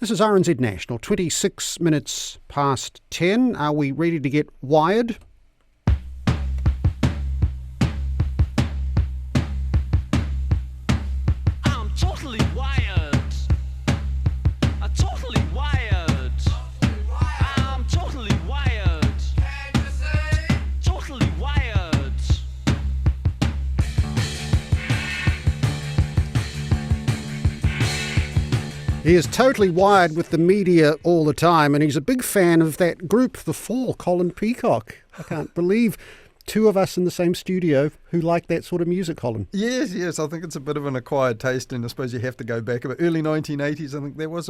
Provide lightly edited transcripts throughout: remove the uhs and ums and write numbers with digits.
This is RNZ National, 26 minutes past 10. Are we ready to get wired? I'm totally wired. I'm totally wired. I'm totally wired. Can you say? Totally wired. He is totally wired with the media all the time, and he's a big fan of that group, The Fall, Colin Peacock. I can't believe two of us in the same studio who like that sort of music, Colin. Yes. I think it's a bit of an acquired taste, and I suppose you have to go back about early 1980s. I think there was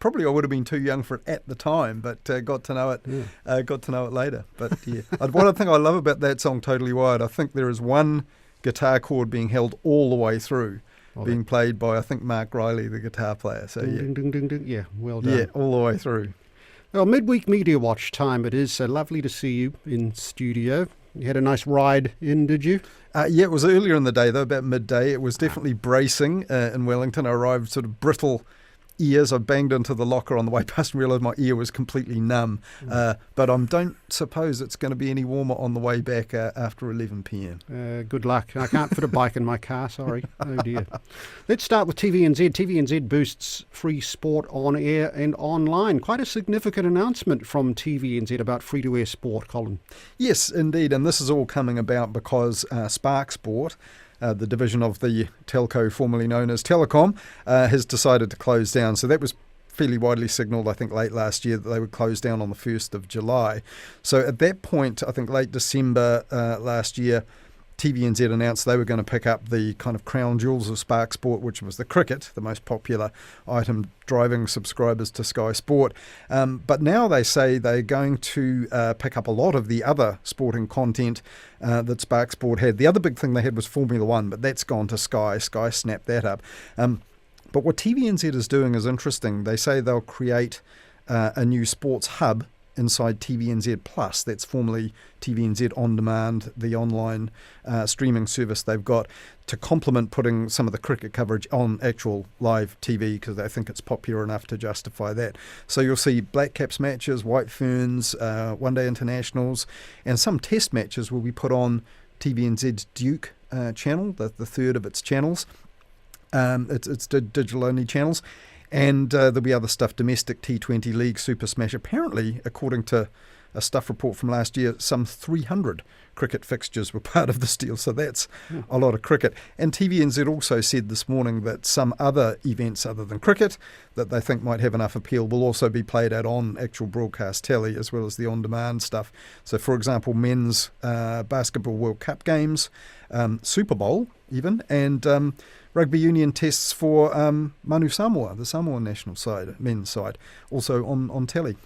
probably I would have been too young for it at the time, but got to know it. Got to know it later. But yeah, what I think I love about that song, Totally Wired, I think there is one guitar chord being held all the way through. Being played by, I think, Mark Riley, the guitar player. So ding, ding, ding, ding. Yeah, well done. Yeah, all the way through. Well, Midweek Mediawatch time it is. So lovely to see you in studio. You had a nice ride in, did you? Yeah, it was earlier in the day, though, about midday. It was definitely bracing in Wellington. I arrived sort of brittle ears. I banged into the locker on the way past and realised my ear was completely numb. But I don't suppose it's going to be any warmer on the way back after 11 p.m. Good luck. I can't fit a bike in my car, sorry. Oh dear. Let's start with TVNZ. TVNZ boosts free sport on air and online. Quite a significant announcement from TVNZ about free-to-air sport, Colin. Yes, indeed. And this is all coming about because Spark Sport, the division of the telco formerly known as Telecom, has decided to close down. So that was fairly widely signalled, I think, late last year that they would close down on the 1st of July. So at that point, I think late December last year, TVNZ announced they were going to pick up the kind of crown jewels of Spark Sport, which was the cricket, the most popular item driving subscribers to Sky Sport. But now they say they're going to pick up a lot of the other sporting content that Spark Sport had. The other big thing they had was Formula One, but that's gone to Sky. Sky snapped that up. But what TVNZ is doing is interesting. They say they'll create a new sports hub inside TVNZ Plus. That's formerly TVNZ On Demand, the online streaming service they've got, to complement putting some of the cricket coverage on actual live TV because they think it's popular enough to justify that. So you'll see Black Caps matches, White Ferns, one-day internationals, and some test matches will be put on TVNZ's Duke channel, the third of its channels. It's digital-only channels. And there'll be other stuff, domestic T20 League, Super Smash. Apparently, according to a stuff report from last year, some 300 cricket fixtures were part of this deal. So that's a lot of cricket. And TVNZ also said this morning that some other events other than cricket that they think might have enough appeal will also be played out on actual broadcast telly as well as the on-demand stuff. So, for example, men's basketball World Cup games, Super Bowl even, and rugby union tests for Manu Samoa, the Samoan national side, men's side, also on telly.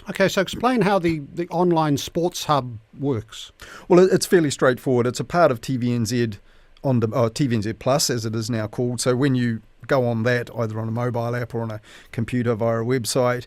Okay, so explain how the online sports hub works. Well, it's fairly straightforward. It's a part of TVNZ TVNZ Plus, as it is now called. So when you go on that, either on a mobile app or on a computer via a website,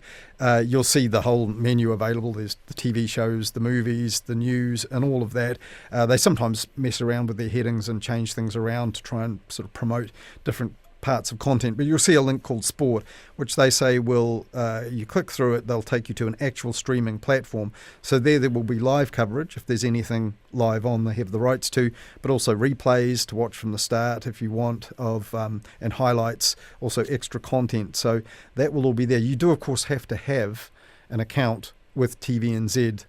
you'll see the whole menu available. There's the TV shows, the movies, the news, and all of that. They sometimes mess around with their headings and change things around to try and sort of promote different parts of content, but you'll see a link called Sport, which they say will, you click through it, they'll take you to an actual streaming platform. So there will be live coverage, if there's anything live on, they have the rights to, but also replays to watch from the start if you want, of and highlights, also extra content. So that will all be there. You do, of course, have to have an account with TVNZ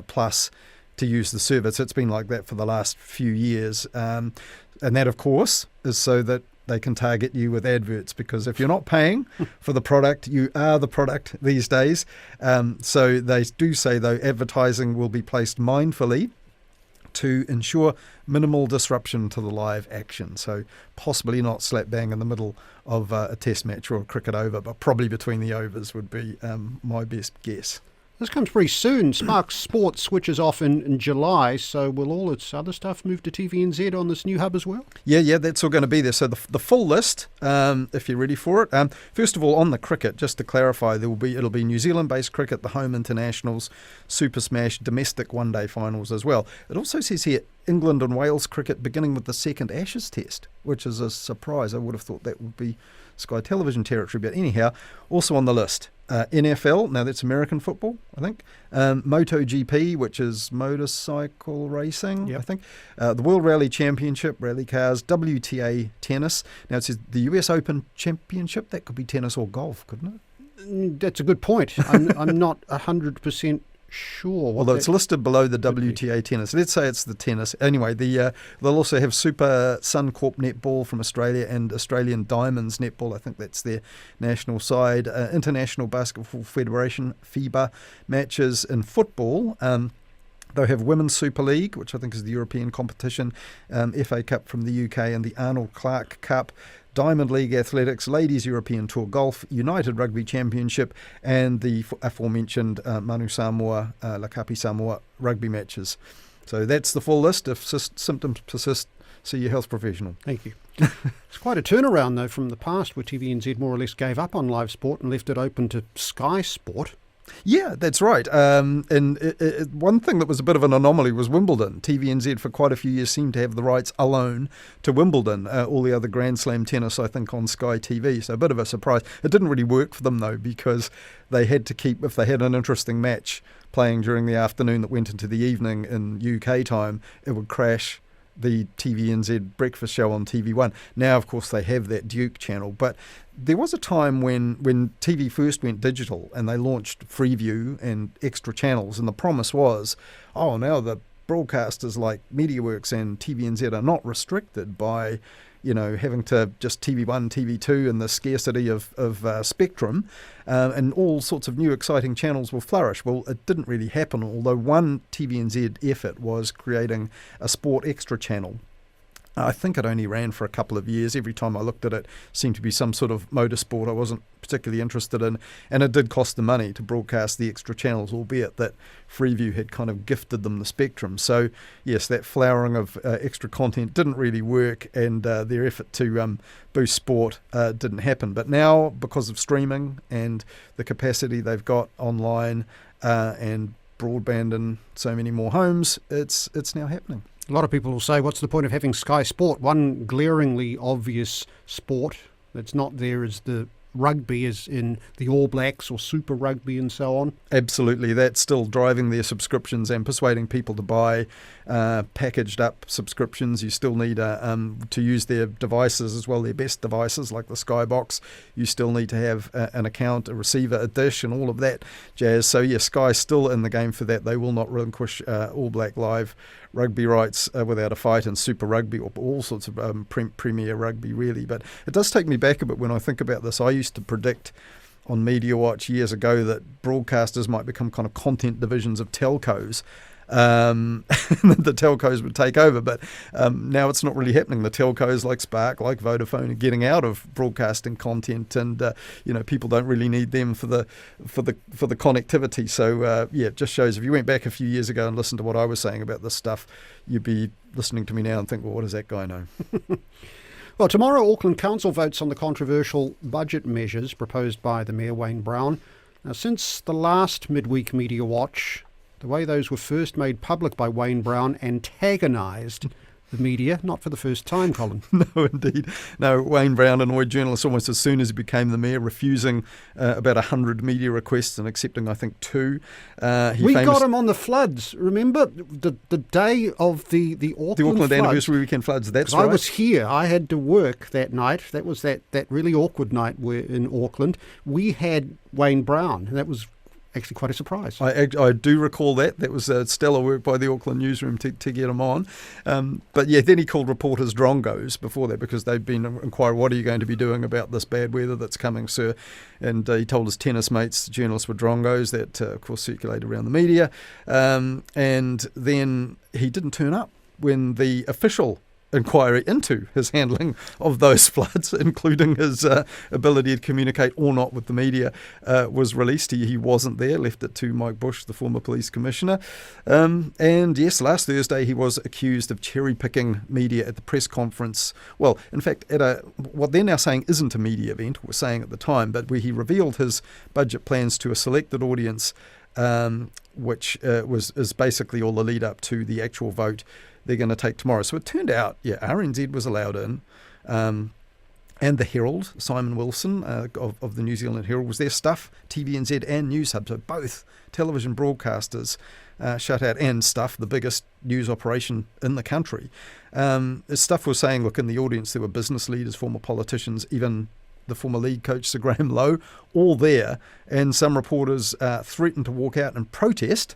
Plus to use the service. It's been like that for the last few years. And that, of course, is so that they can target you with adverts, because if you're not paying for the product, you are the product these days. So they do say, though, advertising will be placed mindfully to ensure minimal disruption to the live action. So possibly not slap bang in the middle of a test match or a cricket over, but probably between the overs would be my best guess. This comes pretty soon. Spark Sport switches off in July, so will all its other stuff move to TVNZ on this new hub as well? Yeah, that's all going to be there. So the full list, if you're ready for it. First of all, on the cricket, just to clarify, it'll be New Zealand-based cricket, the home internationals, Super Smash, domestic one-day finals as well. It also says here England and Wales cricket beginning with the second Ashes test, which is a surprise. I would have thought that would be Sky Television territory. But anyhow, also on the list, NFL, now that's American football, I think. MotoGP, which is motorcycle racing, I think. The World Rally Championship, rally cars, WTA tennis. Now it says the US Open Championship, that could be tennis or golf, couldn't it? That's a good point. I'm not 100% sure. Although it's listed below the WTA tennis. Let's say it's the tennis. Anyway, they'll also have Super Suncorp Netball from Australia and Australian Diamonds Netball. I think that's their national side. International Basketball Federation, FIBA matches in football. They'll have Women's Super League, which I think is the European competition, FA Cup from the UK and the Arnold Clark Cup, Diamond League Athletics, Ladies European Tour Golf, United Rugby Championship, and the aforementioned Manu Samoa, Lakapi Samoa rugby matches. So that's the full list. If symptoms persist, see your health professional. Thank you. It's quite a turnaround, though, from the past where TVNZ more or less gave up on live sport and left it open to Sky Sport. Yeah, that's right. And one thing that was a bit of an anomaly was Wimbledon. TVNZ for quite a few years seemed to have the rights alone to Wimbledon. All the other Grand Slam tennis, I think, on Sky TV. So a bit of a surprise. It didn't really work for them, though, because they had to keep, if they had an interesting match playing during the afternoon that went into the evening in UK time, it would crash the TVNZ breakfast show on TV1. Now, of course, they have that Duke channel, but there was a time when TV first went digital and they launched Freeview and extra channels, and the promise was, now the broadcasters like MediaWorks and TVNZ are not restricted by, having to just TV1, TV2 and the scarcity of spectrum, and all sorts of new exciting channels will flourish. Well, it didn't really happen, although one TVNZ effort was creating a sport extra channel. I think it only ran for a couple of years. Every time I looked at it, seemed to be some sort of motorsport I wasn't particularly interested in, and it did cost the money to broadcast the extra channels, albeit that Freeview had kind of gifted them the spectrum. So yes, that flowering of extra content didn't really work, and their effort to boost sport didn't happen. But now, because of streaming and the capacity they've got online and broadband in so many more homes, it's now happening. A lot of people will say, what's the point of having Sky Sport? One glaringly obvious sport that's not there is the rugby, as in the All Blacks or Super Rugby and so on. Absolutely. That's still driving their subscriptions and persuading people to buy packaged up subscriptions. You still need to use their devices as well, their best devices like the Skybox. You still need to have an account, a receiver, a dish, and all of that jazz. So yeah, Sky's still in the game for that. They will not relinquish All Black Live rugby rights without a fight, and Super Rugby, or all sorts of Premier Rugby, really. But it does take me back a bit when I think about this. I used to predict on Mediawatch years ago that broadcasters might become kind of content divisions of telcos. The telcos would take over, but now it's not really happening. The telcos like Spark, like Vodafone, are getting out of broadcasting content, and people don't really need them for the connectivity. So it just shows, if you went back a few years ago and listened to what I was saying about this stuff, you'd be listening to me now and think, well, what does that guy know? Well, tomorrow Auckland Council votes on the controversial budget measures proposed by the Mayor Wayne Brown. Now, since the last Midweek Mediawatch, the way those were first made public by Wayne Brown antagonised the media, not for the first time, Colin. No, indeed. No, Wayne Brown annoyed journalists almost as soon as he became the mayor, refusing about 100 media requests and accepting, I think, 2. We got him on the floods. Remember the day of the Auckland floods? Anniversary weekend floods. That's right. I was here. I had to work that night. That was that really awkward night in Auckland. We had Wayne Brown, and that was actually quite a surprise. I do recall that. That was stellar work by the Auckland newsroom to get him on. But yeah, then he called reporters drongos before that, because they'd been inquiring, what are you going to be doing about this bad weather that's coming, sir? And he told his tennis mates journalists were drongos. That, of course, circulated around the media. And then he didn't turn up when the official inquiry into his handling of those floods, including his ability to communicate or not with the media, was released. He wasn't there, left it to Mike Bush, the former police commissioner. And yes, last Thursday he was accused of cherry-picking media at the press conference. Well, in fact, at what they're now saying isn't a media event, or saying at the time, but where he revealed his budget plans to a selected audience, which is basically all the lead up to the actual vote they're going to take tomorrow. So it turned out, RNZ was allowed in. and the Herald, Simon Wilson of the New Zealand Herald was there. Stuff, TVNZ and News Hub, so both television broadcasters shut out, and Stuff, the biggest news operation in the country. Stuff was saying, look, in the audience there were business leaders, former politicians, even the former league coach Sir Graham Lowe, all there, and some reporters threatened to walk out and protest.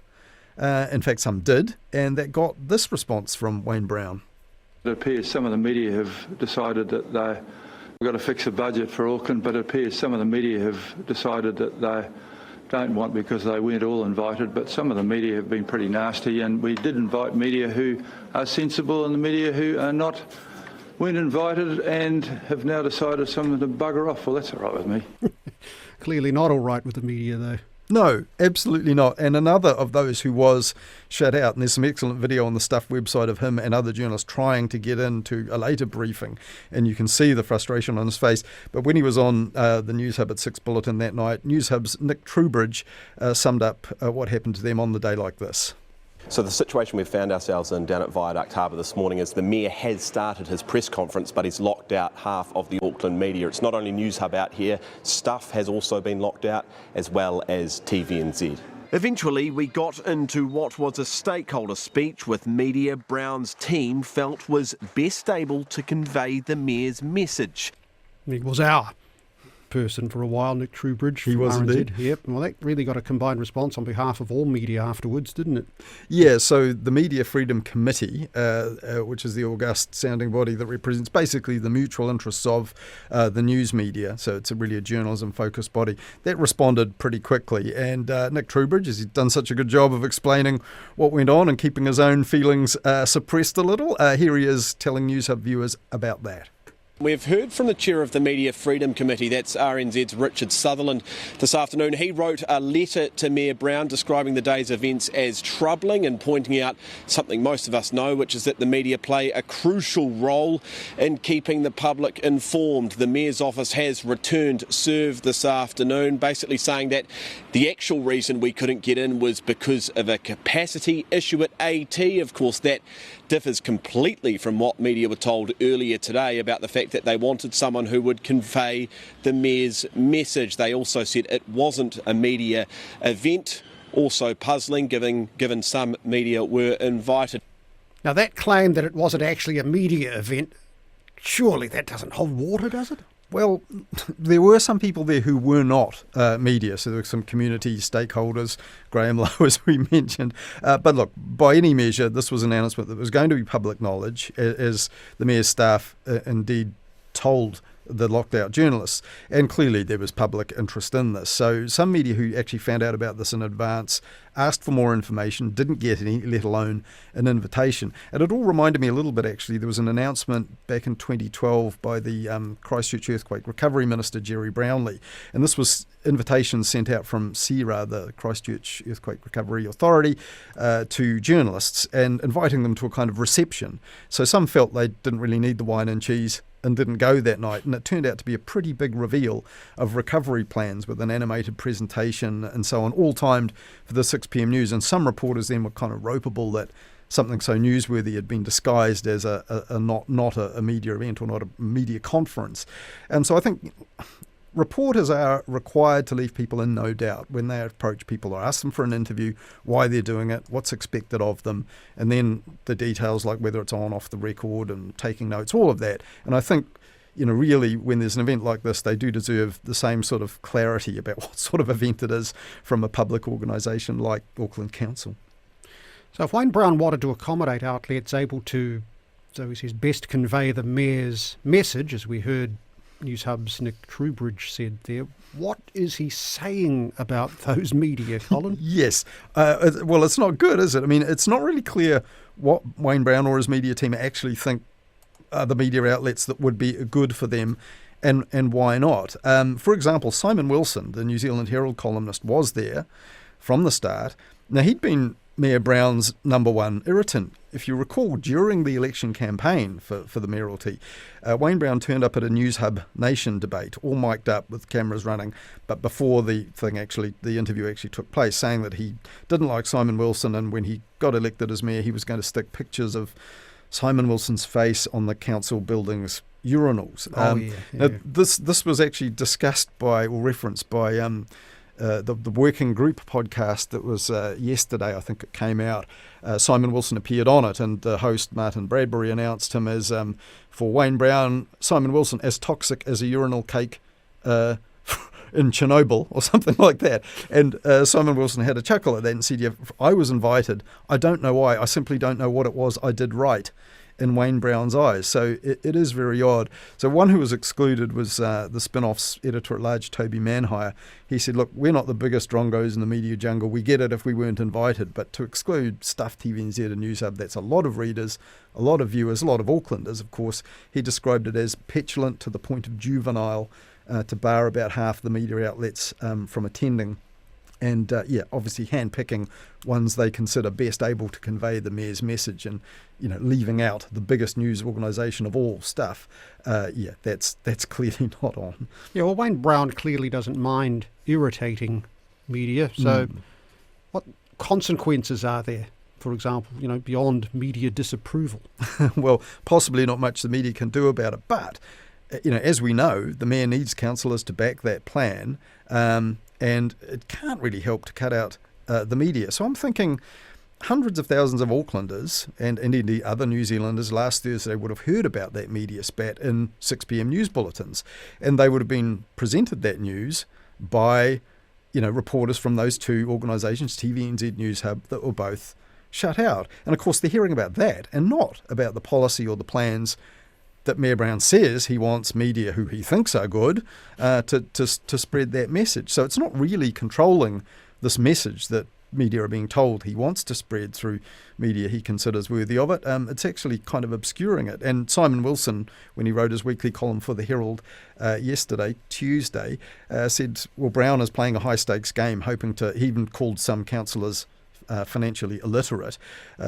In fact, some did, and that got this response from Wayne Brown. It appears some of the media have decided that they've got to fix the budget for Auckland, but it appears some of the media have decided that they don't want, because they weren't all invited, but some of the media have been pretty nasty, and we did invite media who are sensible and the media who are not, weren't invited and have now decided some of them to bugger off. Well, that's all right with me. Clearly not all right with the media, though. No, absolutely not. And another of those who was shut out, and there's some excellent video on the Stuff website of him and other journalists trying to get into a later briefing, and you can see the frustration on his face. But when he was on the News Hub at 6 Bulletin that night, News Hub's Nick Trubridge summed up what happened to them on the day like this. So the situation we've found ourselves in down at Viaduct Harbour this morning is the Mayor has started his press conference, but he's locked out half of the Auckland media. It's not only News Hub out here, Stuff has also been locked out, as well as TVNZ. Eventually, we got into what was a stakeholder speech with media Brown's team felt was best able to convey the Mayor's message. He was our person for a while, Nick Trubridge. He was RNZ. indeed. Yep. Well, that really got a combined response on behalf of all media afterwards, didn't it? Yeah, so the Media Freedom Committee, which is the august sounding body that represents basically the mutual interests of the news media, so it's really a journalism-focused body, that responded pretty quickly. And Nick Trubridge, as he's done such a good job of explaining what went on and keeping his own feelings suppressed a little, here he is telling News Hub viewers about that. We've heard from the chair of the Media Freedom Committee, that's RNZ's Richard Sutherland, this afternoon. He wrote a letter to Mayor Brown describing the day's events as troubling and pointing out something most of us know, which is that the media play a crucial role in keeping the public informed. The Mayor's office has returned serve this afternoon, basically saying that the actual reason we couldn't get in was because of a capacity issue at AT. Of course, that differs completely from what media were told earlier today about the fact that they wanted someone who would convey the Mayor's message. They also said it wasn't a media event, also puzzling given some media were invited. Now, that claim that it wasn't actually a media event, surely that doesn't hold water, does it? Well, there were some people there who were not media, so there were some community stakeholders, Graham Lowe, as we mentioned. But look, by any measure, this was an announcement that was going to be public knowledge, as the Mayor's staff indeed told the locked out journalists, and clearly there was public interest in this. So some media who actually found out about this in advance asked for more information, didn't get any, let alone an invitation. And it all reminded me a little bit, actually. There was an announcement back in 2012 by the Christchurch Earthquake Recovery Minister, Jerry Brownlee, and this was invitations sent out from CERA, the Christchurch Earthquake Recovery Authority, to journalists and inviting them to a kind of reception. So some felt they didn't really need the wine and cheese and didn't go that night, and it turned out to be a pretty big reveal of recovery plans with an animated presentation and so on, all timed for the 6 p.m. news. And some reporters then were kind of ropeable that something so newsworthy had been disguised as not a media event or not a media conference. And so I think reporters are required to leave people in no doubt when they approach people or ask them for an interview, why they're doing it, what's expected of them, and then the details like whether it's on, off the record and taking notes, all of that. And I think, really when there's an event like this, they do deserve the same sort of clarity about what sort of event it is from a public organisation like Auckland Council. So if Wayne Brown wanted to accommodate outlets able to, so he says, best convey the Mayor's message, as we heard News Hub's Nick Trubridge said there, what is he saying about those media, Colin? Yes. Well, it's not good, is it? I mean, it's not really clear what Wayne Brown or his media team actually think are the media outlets that would be good for them and why not. For example, Simon Wilson, the New Zealand Herald columnist, was there from the start. Now, he'd been Mayor Brown's number one irritant. If you recall, during the election campaign for the mayoralty, Wayne Brown turned up at a News Hub Nation debate, all mic'd up with cameras running, but before the interview actually took place, saying that he didn't like Simon Wilson, and when he got elected as mayor, he was going to stick pictures of Simon Wilson's face on the council buildings urinals. Now this was actually discussed by or referenced by the Working Group podcast that was yesterday. I think it came out. Simon Wilson appeared on it, and the host Martin Bradbury announced him as, for Wayne Brown, Simon Wilson as toxic as a urinal cake in Chernobyl or something like that. And Simon Wilson had a chuckle at that and said, yeah, I was invited. I don't know why. I simply don't know what it was I did right in Wayne Brown's eyes. So it is very odd. So one who was excluded was the Spin-Off's editor-at-large, Toby Manhire. He said, look, we're not the biggest drongos in the media jungle. We get it if we weren't invited. But to exclude Stuff, TVNZ and News Hub, that's a lot of readers, a lot of viewers, a lot of Aucklanders, of course. He described it as petulant to the point of juvenile, to bar about half the media outlets from attending. And, obviously handpicking ones they consider best able to convey the Mayor's message and, leaving out the biggest news organisation of all, Stuff. That's clearly not on. Yeah, well, Wayne Brown clearly doesn't mind irritating media. So what consequences are there, for example, beyond media disapproval? Well, possibly not much the media can do about it. But, as we know, the Mayor needs councillors to back that plan. And it can't really help to cut out the media. So I'm thinking hundreds of thousands of Aucklanders and indeed other New Zealanders last Thursday would have heard about that media spat in 6 p.m. news bulletins. And they would have been presented that news by, reporters from those two organisations, TVNZ, News Hub, that were both shut out. And of course, they're hearing about that and not about the policy or the plans that Mayor Brown says he wants media who he thinks are good to spread that message. So it's not really controlling this message that media are being told he wants to spread through media he considers worthy of it. It's actually kind of obscuring it. And Simon Wilson, when he wrote his weekly column for the Herald yesterday, Tuesday, said, well, Brown is playing a high-stakes game, hoping to, he even called some councillors financially illiterate.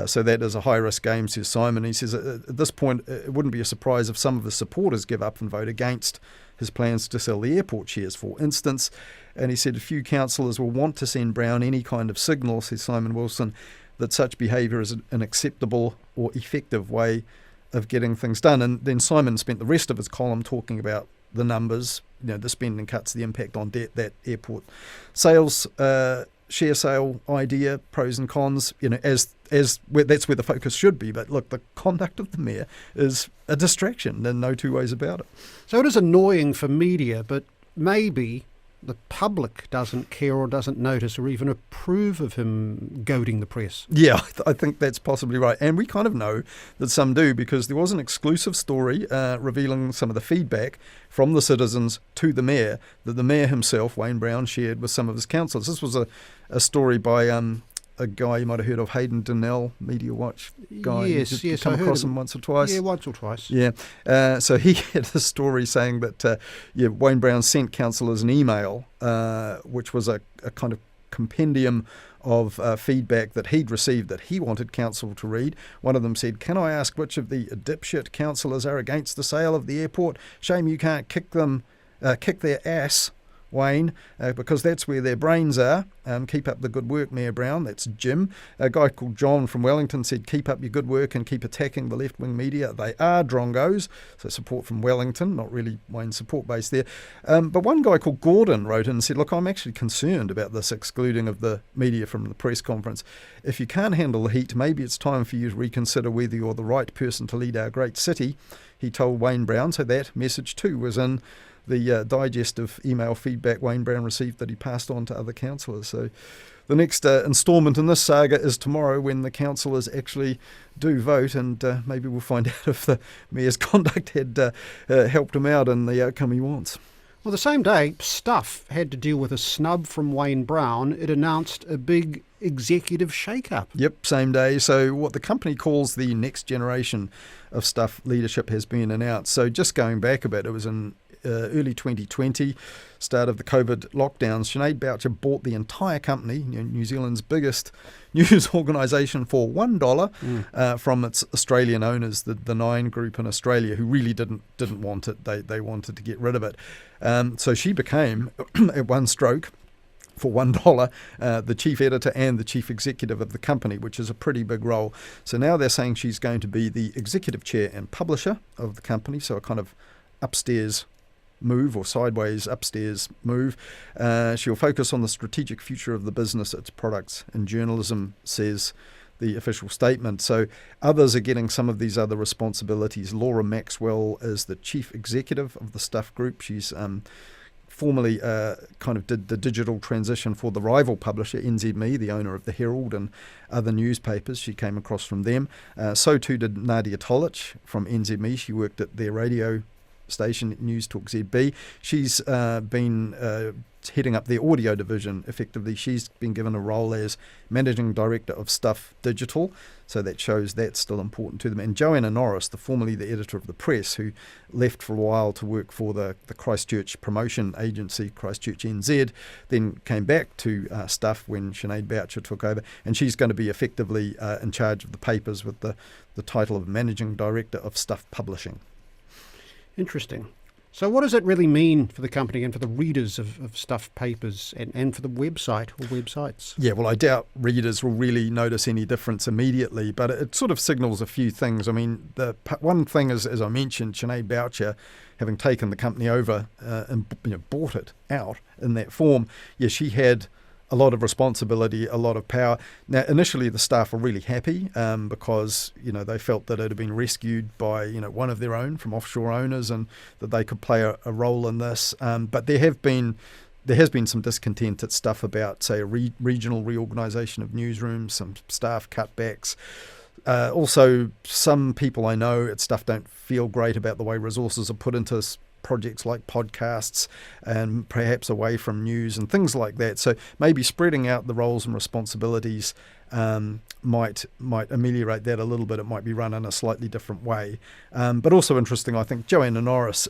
So that is a high-risk game, says Simon. He says at this point it wouldn't be a surprise if some of his supporters give up and vote against his plans to sell the airport shares, for instance. And he said a few councillors will want to send Brown any kind of signal, says Simon Wilson, that such behaviour is an acceptable or effective way of getting things done. And then Simon spent the rest of his column talking about the numbers, the spending cuts, the impact on debt, that airport sales share sale idea, pros and cons, as that's where the focus should be. But look, the conduct of the Mayor is a distraction, and no two ways about it. So it is annoying for media, but maybe the public doesn't care or doesn't notice or even approve of him goading the press. Yeah, I think that's possibly right. And we kind of know that some do, because there was an exclusive story revealing some of the feedback from the citizens to the Mayor that the Mayor himself, Wayne Brown, shared with some of his councillors. This was a story by a guy you might have heard of, Hayden Donnell, Mediawatch guy. Yes, you come across him once or twice. Yeah, once or twice. Yeah. So he had a story saying that Wayne Brown sent councillors an email, which was a kind of compendium of feedback that he'd received that he wanted council to read. One of them said, "Can I ask which of the dipshit councillors are against the sale of the airport? Shame you can't kick their ass, Wayne, because that's where their brains are. Keep up the good work, Mayor Brown." That's Jim. A guy called John from Wellington said, "Keep up your good work and keep attacking the left-wing media. They are drongos." So support from Wellington, not really Wayne's support base there. But one guy called Gordon wrote in and said, "Look, I'm actually concerned about this excluding of the media from the press conference. If you can't handle the heat, maybe it's time for you to reconsider whether you're the right person to lead our great city," he told Wayne Brown. So that message too was in the digest of email feedback Wayne Brown received that he passed on to other councillors. So the next instalment in this saga is tomorrow, when the councillors actually do vote, and maybe we'll find out if the Mayor's conduct had helped him out in the outcome he wants. Well, the same day, Stuff had to deal with a snub from Wayne Brown. It announced a big executive shake-up. Yep, same day. So what the company calls the next generation of Stuff leadership has been announced. So just going back a bit, it was in early 2020, start of the COVID lockdowns, Sinead Boucher bought the entire company, New Zealand's biggest news organisation, for $1 from its Australian owners, the Nine Group in Australia, who really didn't want it. They wanted to get rid of it. So she became, at one stroke, for $1, the chief editor and the chief executive of the company, which is a pretty big role. So now they're saying she's going to be the executive chair and publisher of the company, so a kind of upstairs move, or sideways upstairs move. She'll focus on the strategic future of the business, its products and journalism, says the official statement. So others are getting some of these other responsibilities. Laura Maxwell is the chief executive of the Stuff Group. She's formerly kind of did the digital transition for the rival publisher, NZME, the owner of the Herald and other newspapers. She came across from them. So too did Nadia Tolich from NZME. She worked at their radio station, News Talk ZB. She's been heading up their audio division effectively. She's been given a role as managing director of Stuff Digital, so that shows that's still important to them. And Joanna Norris, formerly the editor of the Press, who left for a while to work for the Christchurch promotion agency, Christchurch NZ, then came back to Stuff when Sinead Boucher took over, and she's going to be effectively in charge of the papers with the title of managing director of Stuff Publishing. Interesting. So what does it really mean for the company and for the readers of Stuff papers and for the website or websites? Yeah, well, I doubt readers will really notice any difference immediately, but it sort of signals a few things. I mean, the one thing is, as I mentioned, Sinead Boucher, having taken the company over and bought it out in that form, yeah, she had a lot of responsibility, a lot of power. Now, initially, the staff were really happy because, they felt that it had been rescued by, one of their own from offshore owners, and that they could play a role in this. But there has been some discontent at Stuff about, say, a regional reorganisation of newsrooms, some staff cutbacks. Also, some people I know at Stuff don't feel great about the way resources are put into projects like podcasts and perhaps away from news and things like that. So maybe spreading out the roles and responsibilities might ameliorate that a little bit. It might be run in a slightly different way. But also interesting, I think, Joanna Norris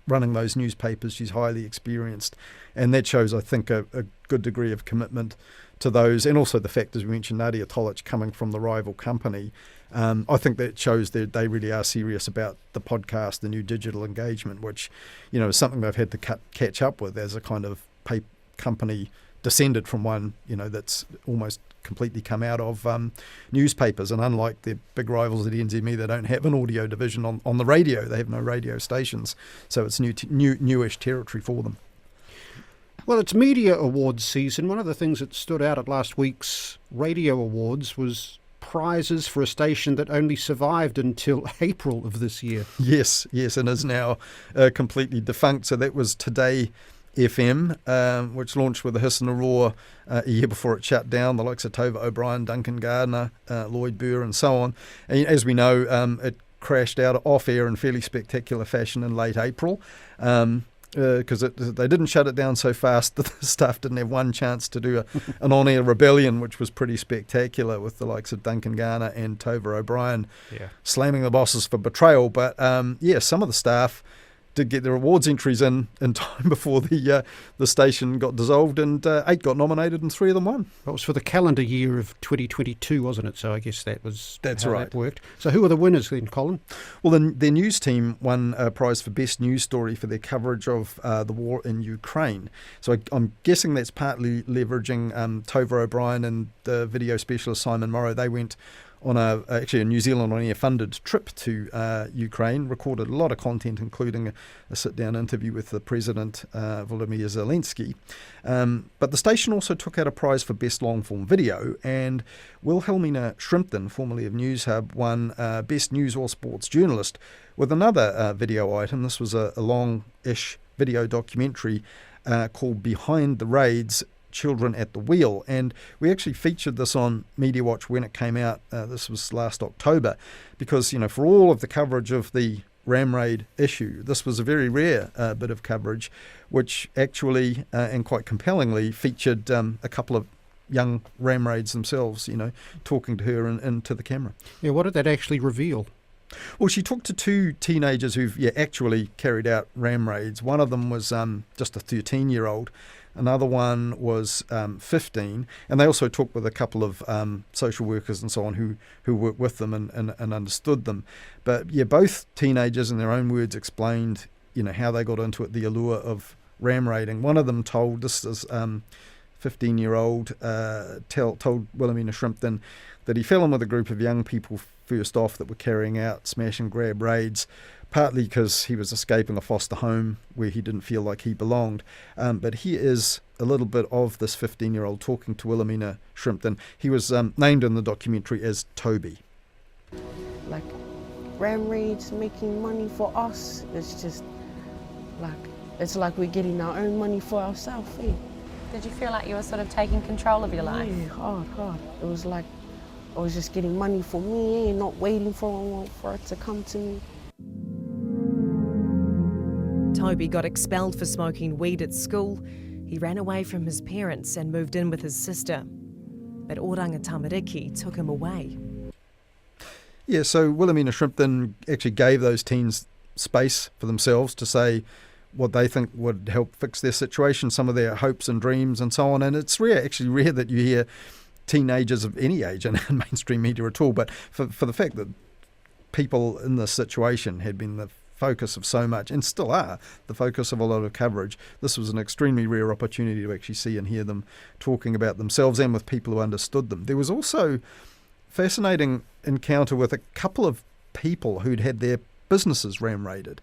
running those newspapers, she's highly experienced, and that shows, I think, a good degree of commitment to those, and also the fact, as we mentioned, Nadia Tolich coming from the rival company. I think that shows that they really are serious about the podcast, the new digital engagement, which, is something they've had to catch up with as a kind of company descended from one, that's almost completely come out of newspapers. And unlike their big rivals at NZME, they don't have an audio division on the radio. They have no radio stations. So it's newish territory for them. Well, it's Media Awards season. One of the things that stood out at last week's Radio Awards was prizes for a station that only survived until April of this year. Yes, and is now completely defunct. So that was Today FM, which launched with a hiss and a roar a year before it shut down. The likes of Tova O'Brien, Duncan Gardner, Lloyd Burr and so on. And as we know, it crashed out off air in fairly spectacular fashion in late April. Because they didn't shut it down so fast that the staff didn't have one chance to do an on-air rebellion, which was pretty spectacular, with the likes of Duncan Garner and Tova O'Brien slamming the bosses for betrayal. But some of the staff did get their awards entries in time before the station got dissolved, and 8 got nominated and 3 of them won. That was for the calendar year of 2022, wasn't it? So I guess that's how right. That worked. So who are the winners then, Colin? Well, their news team won a prize for Best News Story for their coverage of the war in Ukraine. So I'm guessing that's partly leveraging Tova O'Brien and the video specialist Simon Morrow. They went on a New Zealand on-air funded trip to Ukraine, recorded a lot of content, including a sit-down interview with the President, Volodymyr Zelensky. But the station also took out a prize for Best Long-Form Video, and Wilhelmina Shrimpton, formerly of News Hub, won Best News or Sports Journalist with another video item. This was a long-ish video documentary called Behind the Raids, Children at the Wheel, and we actually featured this on Mediawatch when it came out. This was last October, because for all of the coverage of the ram raid issue, this was a very rare bit of coverage, which actually and quite compellingly featured a couple of young ram raids themselves, talking to her and to the camera. Yeah, what did that actually reveal? Well, she talked to 2 teenagers who've actually carried out ram raids. One of them was just a 13-year-old. Another one was 15, and they also talked with a couple of social workers and so on who worked with them and understood them. But both teenagers, in their own words, explained how they got into it, the allure of ram raiding. One of them told, this is 15-year-old, told Wilhelmina Shrimpton that he fell in with a group of young people first off that were carrying out smash and grab raids, partly because he was escaping a foster home where he didn't feel like he belonged. But here is a little bit of this 15-year-old talking to Wilhelmina Shrimpton. He was named in the documentary as Toby. Like, ram raids making money for us, it's just like, it's like we're getting our own money for ourselves. Eh? Did you feel like you were sort of taking control of your life? Yeah, hard. It was like I was just getting money for me, not waiting for it to come to me. Toby got expelled for smoking weed at school. He ran away from his parents and moved in with his sister. But Oranga Tamariki took him away. Yeah, so Wilhelmina Shrimpton actually gave those teens space for themselves to say what they think would help fix their situation, some of their hopes and dreams and so on. And it's actually rare that you hear teenagers of any age in mainstream media at all, but for the fact that people in this situation had been the focus of so much, and still are the focus of a lot of coverage, this was an extremely rare opportunity to actually see and hear them talking about themselves and with people who understood them. There was also fascinating encounter with a couple of people who'd had their businesses ram raided,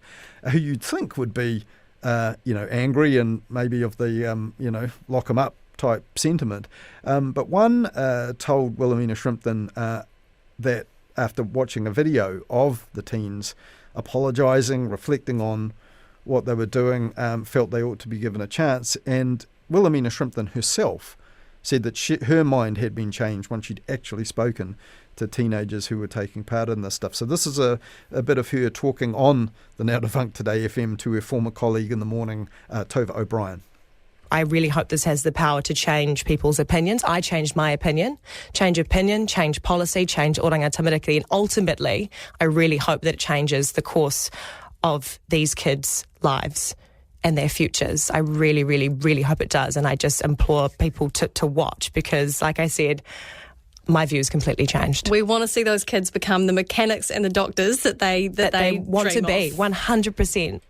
who you'd think would be angry and maybe of the lock 'em up type sentiment, but one told Wilhelmina Shrimpton that after watching a video of the teens apologising, reflecting on what they were doing, felt they ought to be given a chance. And Wilhelmina Shrimpton herself said that her mind had been changed once she'd actually spoken to teenagers who were taking part in this stuff. So this is a bit of her talking on the Now Defunct Today FM to her former colleague in the morning, Tova O'Brien. I really hope this has the power to change people's opinions. I changed my opinion, change policy, change oranga tamariki, and ultimately, I really hope that it changes the course of these kids' lives and their futures. I really, really, really hope it does, and I just implore people to watch because, like I said, my view's completely changed. We want to see those kids become the mechanics and the doctors that they want to be, 100%.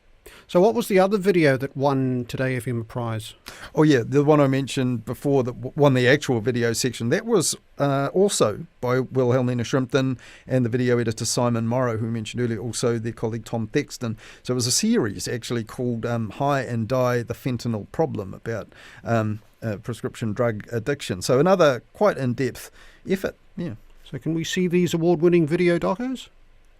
So what was the other video that won Today FM a prize? Oh yeah, the one I mentioned before that won the actual video section, that was also by Wilhelmina Shrimpton and the video editor Simon Morrow, who we mentioned earlier, also their colleague Tom Thexton. So it was a series actually called High and Die, the Fentanyl Problem, about prescription drug addiction. So another quite in-depth effort, yeah. So can we see these award-winning video docos?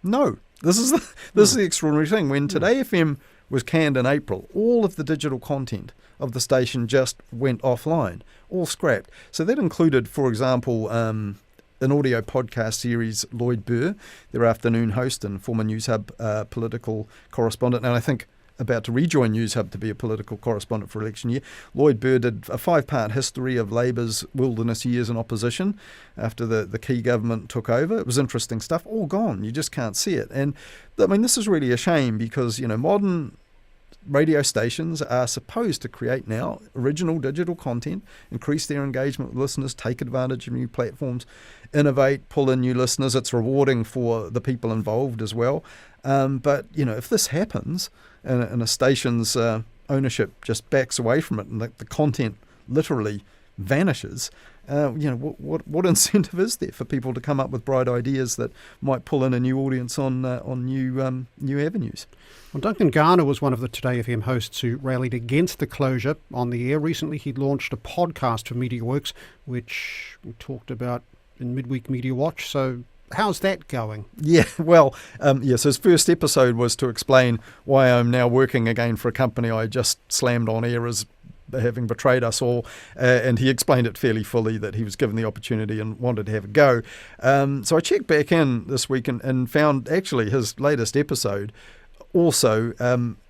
No. This is the extraordinary thing. When Today FM was canned in April, all of the digital content of the station just went offline, all scrapped. So that included, for example, an audio podcast series, Lloyd Burr, their afternoon host and former Newshub political correspondent, and I think about to rejoin Newshub to be a political correspondent for election year. Lloyd Burr did a 5-part history of Labour's wilderness years in opposition after the key government took over. It was interesting stuff, all gone. You just can't see it. And I mean, this is really a shame because, modern radio stations are supposed to create now original digital content, increase their engagement with listeners, take advantage of new platforms, innovate, pull in new listeners. It's rewarding for the people involved as well. But, if this happens and a station's ownership just backs away from it and the content literally vanishes, what incentive is there for people to come up with bright ideas that might pull in a new audience on new avenues? Well, Duncan Garner was one of the Today FM hosts who rallied against the closure on the air. Recently, he launched a podcast for MediaWorks, which we talked about in Midweek Mediawatch. So how's that going? Yeah, well, so his first episode was to explain why I'm now working again for a company I just slammed on air as having betrayed us all, and he explained it fairly fully that he was given the opportunity and wanted to have a go. So I checked back in this week and found actually his latest episode also,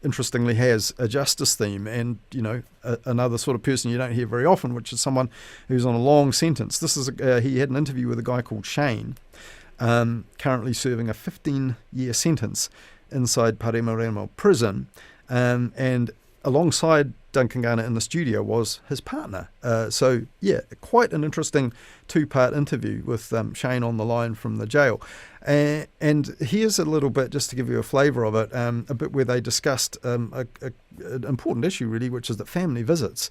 interestingly, has a justice theme and, another sort of person you don't hear very often, which is someone who's on a long sentence. This is he had an interview with a guy called Shane, currently serving a 15-year sentence inside Palermo prison, and alongside Duncan Garner in the studio was his partner. So, yeah, quite an interesting two-part interview with Shane on the line from the jail. And here's a little bit, just to give you a flavour of it, a bit where they discussed an important issue, really, which is that family visits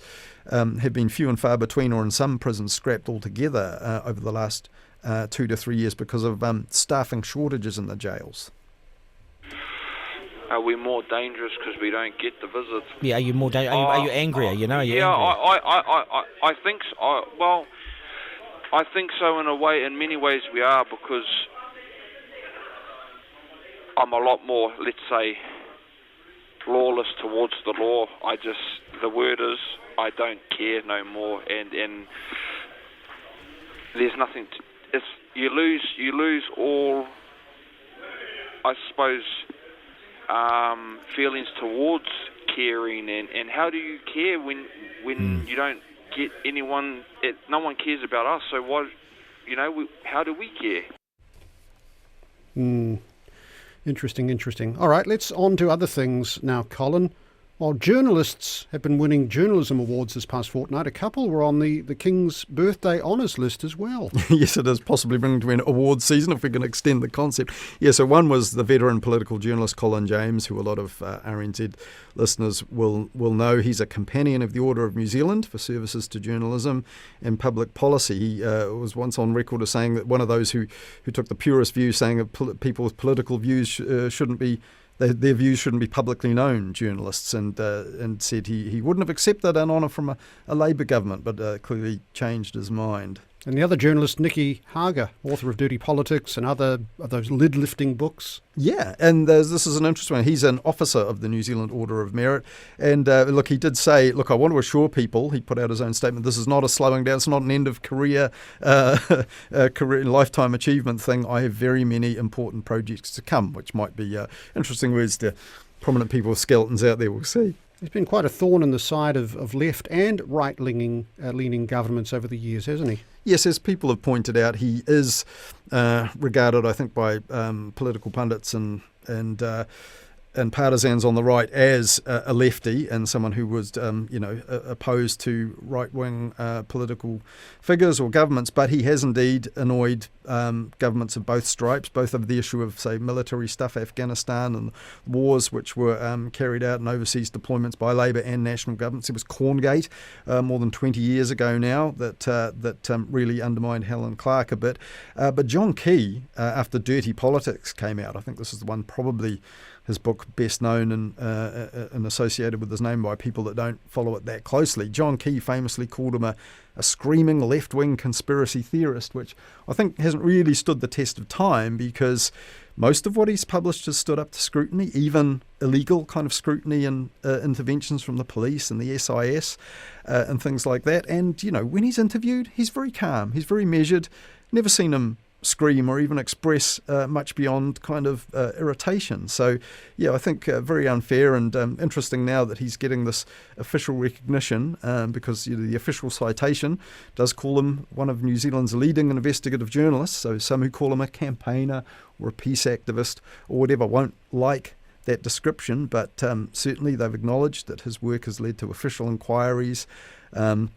have been few and far between, or in some prisons scrapped altogether over the last 2 to 3 years because of staffing shortages in the jails. Are we more dangerous because we don't get the visits? Yeah, are you more are you angrier? You know, yeah, angrier? I think so. Well, I think so in a way. In many ways, we are, because I'm a lot more, let's say, lawless towards the law. The word is, I don't care no more, and there's nothing. You lose all, I suppose, feelings towards caring, and how do you care when you don't get anyone? No one cares about us. So what? How do we care? Interesting. All right, let's on to other things now, Colin. While journalists have been winning journalism awards this past fortnight, a couple were on the King's birthday honours list as well. Yes, it is possibly bringing to an awards season, if we can extend the concept. Yeah, so one was the veteran political journalist Colin James, who a lot of RNZ listeners will know. He's a companion of the Order of New Zealand for services to journalism and public policy. He was once on record as saying that one of those who took the purest view, saying that people with political views shouldn't be, their views shouldn't be publicly known, journalists, and said he wouldn't have accepted an honour from a Labour government, but clearly changed his mind. And the other journalist, Nicky Hager, author of Dirty Politics and other of those lid-lifting books. Yeah, and this is an interesting one. He's an officer of the New Zealand Order of Merit. And look, he did say, I want to assure people, he put out his own statement, this is not a slowing down, it's not an end of career lifetime achievement thing. I have very many important projects to come, which might be interesting words to prominent people with skeletons out there, we'll see. He's been quite a thorn in the side of left and right-leaning governments over the years, hasn't he? Yes, as people have pointed out, he is regarded, I think, by political pundits and partisans on the right as a lefty and someone who was, opposed to right-wing political figures or governments. But he has indeed annoyed governments of both stripes, both of the issue of, say, military stuff, Afghanistan, and wars which were carried out in overseas deployments by Labour and national governments. It was Corngate more than 20 years ago now that really undermined Helen Clark a bit. But John Key, after Dirty Politics came out, I think this is the one probably his book best known and associated with his name by people that don't follow it that closely. John Key famously called him a screaming left-wing conspiracy theorist, which I think hasn't really stood the test of time, because most of what he's published has stood up to scrutiny, even illegal kind of scrutiny and interventions from the police and the SIS and things like that. And, when he's interviewed, he's very calm, he's very measured. Never seen him scream or even express much beyond kind of irritation. So, yeah, I think very unfair and interesting now that he's getting this official recognition because the official citation does call him one of New Zealand's leading investigative journalists. So some who call him a campaigner or a peace activist or whatever won't like that description, but certainly they've acknowledged that his work has led to official inquiries and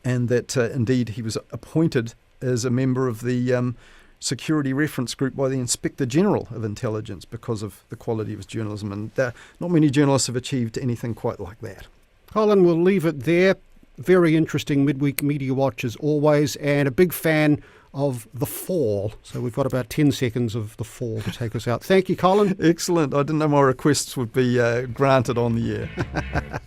that indeed he was appointed as a member of the security reference group by the Inspector General of Intelligence because of the quality of his journalism. And not many journalists have achieved anything quite like that. Colin, we'll leave it there. Very interesting Midweek Media Watch as always, and a big fan of The Fall. So we've got about 10 seconds of The Fall to take us out. Thank you, Colin. Excellent. I didn't know my requests would be granted on the air.